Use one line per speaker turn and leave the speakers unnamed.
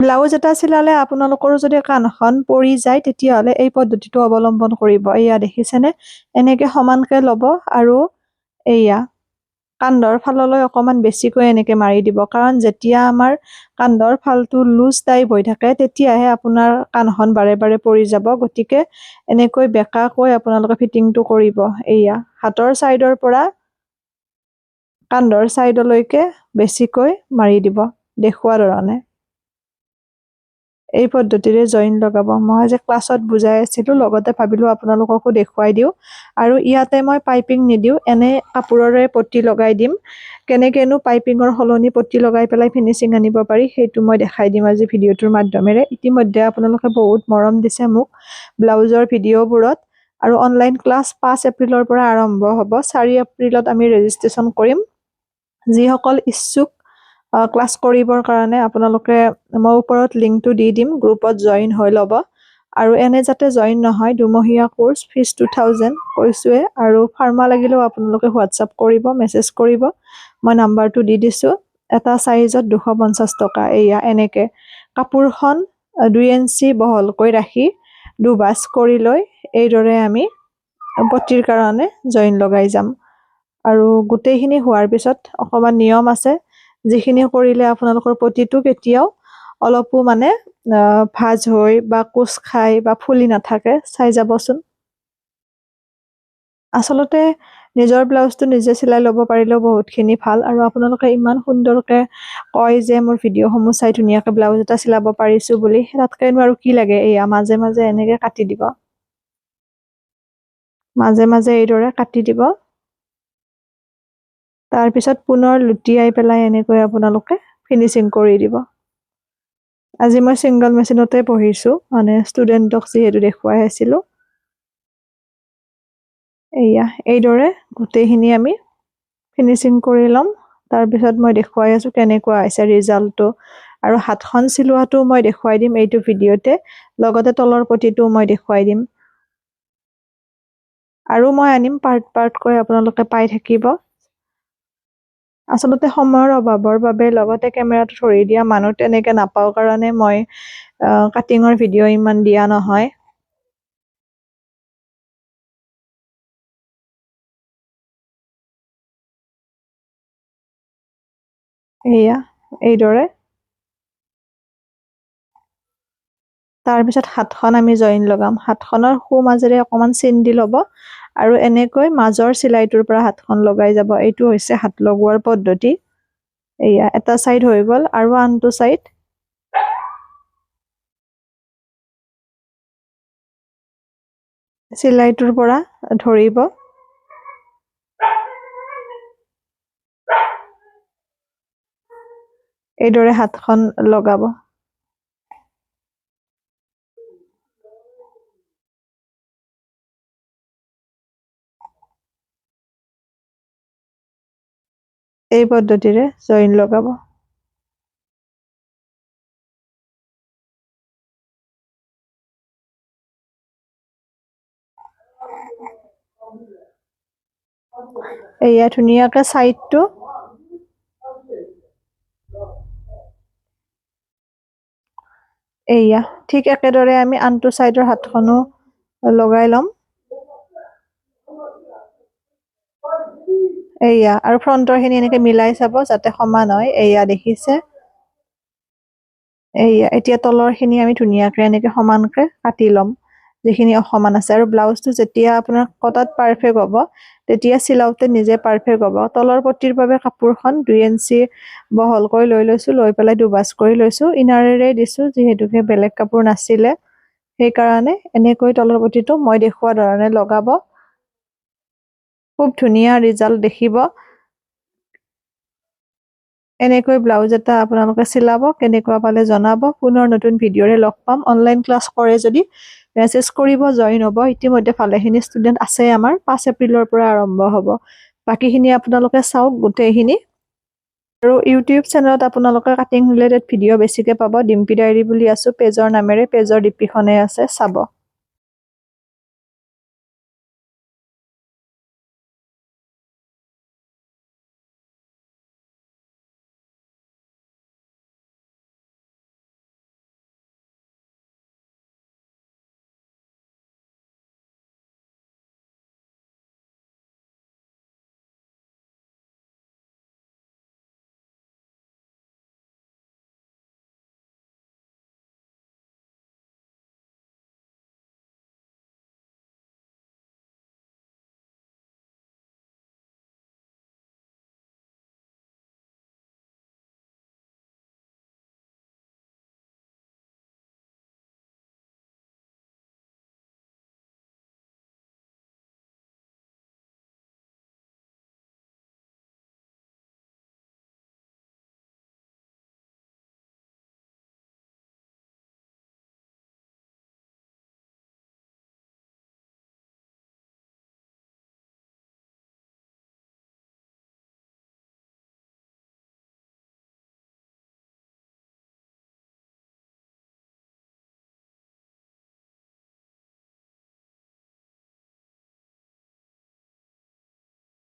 Blouse এটা চিলালে আপোনালোকৰ যদি কাণখন পৰি যায় তেতিয়াহ'লে এই পদ্ধতিটো অৱলম্বন কৰিব। এয়া দেখিছেনে, এনেকে সমানকে ল'ব আৰু এয়া কান্ধৰ ফাললৈ অকমান বেছিকৈ এনেকে মাৰি দিব, কাৰণ যেতিয়া আমাৰ কান্ধৰ ফালটো লুজ টাইপ হৈ থাকে তেতিয়াহে আপোনাৰ কাণখন বাৰে বাৰে পৰি যাব। গতিকে এনেকৈ বেকাকৈ আপোনালোকে ফিটিংটো কৰিব। এয়া হাতৰ চাইডৰ পৰা কান্ধৰ চাইডলৈকে বেছিকৈ মাৰি দিব দেখুওৱা ধৰণে। এই পদ্ধতিৰে জইন লগাব। মই যে ক্লাছত বুজাই আছিলো, লগতে ভাবিলো আপোনালোককো দেখুৱাই দিওঁ। আৰু ইয়াতে মই পাইপিং নিদিওঁ, এনে কাপোৰৰে পট্টি লগাই দিম। কেনেকেনো পাইপিঙৰ সলনি পট্টি লগাই পেলাই ফিনিচিং আনিব পাৰি সেইটো মই দেখাই দিম আজি ভিডিঅ'টোৰ মাধ্যমেৰে। ইতিমধ্যে আপোনালোকে বহুত মৰম দিছে মোক ব্লাউজৰ ভিডিঅ'বোৰত। আৰু অনলাইন ক্লাছ 5 এপ্ৰিলৰ পৰা আৰম্ভ হ'ব। 4 এপ্ৰিলত আমি ৰেজিষ্ট্ৰেশ্যন কৰিম। যিসকল ইচ্ছুক ক্লাছ কৰিবৰ কাৰণে আপোনালোকে মই ওপৰত লিংকটো দি দিম, গ্ৰুপত জইন হৈ ল'ব। আৰু এনে যাতে জইন নহয়, দুমহীয়া কোৰ্স, ফিজ 2000 কৈছোৱে। আৰু ফাৰ্মা লাগিলেও আপোনালোকে হোৱাটছআপ কৰিব, মেছেজ কৰিব, মই নাম্বাৰটো দি দিছোঁ। এটা চাইজত 250 টকা। এয়া এনেকে কাপোৰখন 2 ইঞ্চি বহলকৈ ৰাখি দুভাঁজ কৰি লৈ এইদৰে আমি পট্টিৰ কাৰণে জইন লগাই যাম। আৰু গোটেইখিনি হোৱাৰ পিছত অকমান নিয়ম আছে, যিখিনি কৰিলে আপোনালোকৰ পট্টিটো কেতিয়াও অলপো মানে ভাঁজ হৈ বা কোচ খাই বা ফুলি নাথাকে। চাই যাবচোন। আচলতে নিজৰ ব্লাউজটো নিজে চিলাই ল'ব পাৰিলেও বহুতখিনি ভাল। আৰু আপোনালোকে ইমান সুন্দৰকে কয় যে মোৰ ভিডিঅ'সমূহ চাই ধুনীয়াকে ব্লাউজ এটা চিলাব পাৰিছো বুলি, তাতকেনো আৰু কি লাগে। এয়া মাজে মাজে এনেকে কাটি দিব, মাজে মাজে এইদৰে কাটি দিব। তাৰপিছত পুনৰ লুটিয়াই পেলাই এনেকৈ আপোনালোকে ফিনিচিং কৰি দিব। আজি মই ছিংগল মেচিনতে পঢ়িছো, মানে ষ্টুডেণ্টক যিহেতু দেখুৱাই আছিলো। এয়া এইদৰে গোটেইখিনি আমি ফিনিচিং কৰি ল'ম। তাৰপিছত মই দেখুৱাই আছো কেনেকুৱা হৈছে ৰিজাল্টটো। আৰু হাতখন চিলোৱাটো মই দেখুৱাই দিম এইটো ভিডিঅ'তে, লগতে তলৰ পটিটো মই দেখুৱাই দিম। আৰু মই আনিম পাৰ্ট পাৰ্টকৈ, আপোনালোকে পাই থাকিব। আচলতে সময়ৰ অভাৱৰ বাবে লগতে কেমেৰাটো ধৰি দিয়া মানুহ তেনেকে নাপাওঁ কাৰণে মই কাটিঙৰ ভিডিঅ' ইমান দিয়া নহয়। এয়া এইদৰে। তাৰপিছত হাতখন আমি জইন লগাম। হাতখনৰ সোঁ মাজেৰে অকমান চিন দি ল'ব আৰু এনেকৈ মাজৰ চিলাইটোৰ পৰা হাতখন লগাই যাব। এইটো হৈছে হাত লগোৱাৰ পদ্ধতি। এয়া এটা চাইড হৈ গ'ল আৰু আনটো চাইড চিলাইটোৰ পৰা ধৰিব। এইদৰে হাতখন লগাব। এই পদ্ধতিৰে জইন লগাব। এয়া ধুনীয়াকে চাইডটো এয়া ঠিক একেদৰে আমি আনটো চাইডৰ হাতখনো লগাই ল'ম। এয়া আৰু ফ্ৰণ্টৰ খিনি এনেকে মিলাই চাব যাতে সমান হয়। এয়া দেখিছে। এয়া এতিয়া তলৰ খিনি আমি ধুনীয়াকে এনেকে সমানকে কাটি ল'ম, যিখিনি অসমান আছে। আৰু ব্লাউজটো যেতিয়া আপোনাৰ কটাত পাৰফেক্ট হ'ব তেতিয়া চিলাওতে নিজে পাৰফেক্ট হ'ব। তলৰ পট্টিৰ বাবে কাপোৰখন 2 ইঞ্চি বহলকৈ লৈ লৈছো, লৈ পেলাই দুভাঁজ কৰি লৈছো। ইনাৰেৰে দিছো যিহেতুকে বেলেগ কাপোৰ নাছিলে, সেইকাৰণে এনেকৈ তলৰ পট্টিটো মই দেখুওৱা ধৰণে লগাব। খুব ধুনীয়া ৰিজাল্ট দেখিব। এনেকৈ ব্লাউজ এটা আপোনালোকে চিলাব। কেনেকুৱা পালে জনাব। পুনৰ নতুন ভিডিঅ'ৰে লগ পাম। অনলাইন ক্লাছ কৰে যদি মেছেজ কৰিব, জইন হ'ব। ইতিমধ্যে ভালেখিনি ষ্টুডেণ্ট আছে আমাৰ। 5 এপ্ৰিলৰ পৰা আৰম্ভ হ'ব। বাকীখিনি আপোনালোকে চাওক গোটেইখিনি। আৰু ইউটিউব চেনেলত আপোনালোকে কাটিং ৰিলেটেড ভিডিঅ' বেছিকে পাব। ডিম্পি ডায়েৰী বুলি আছো পেজৰ নামেৰে, পেজৰ ডিপিখনে আছে, চাব।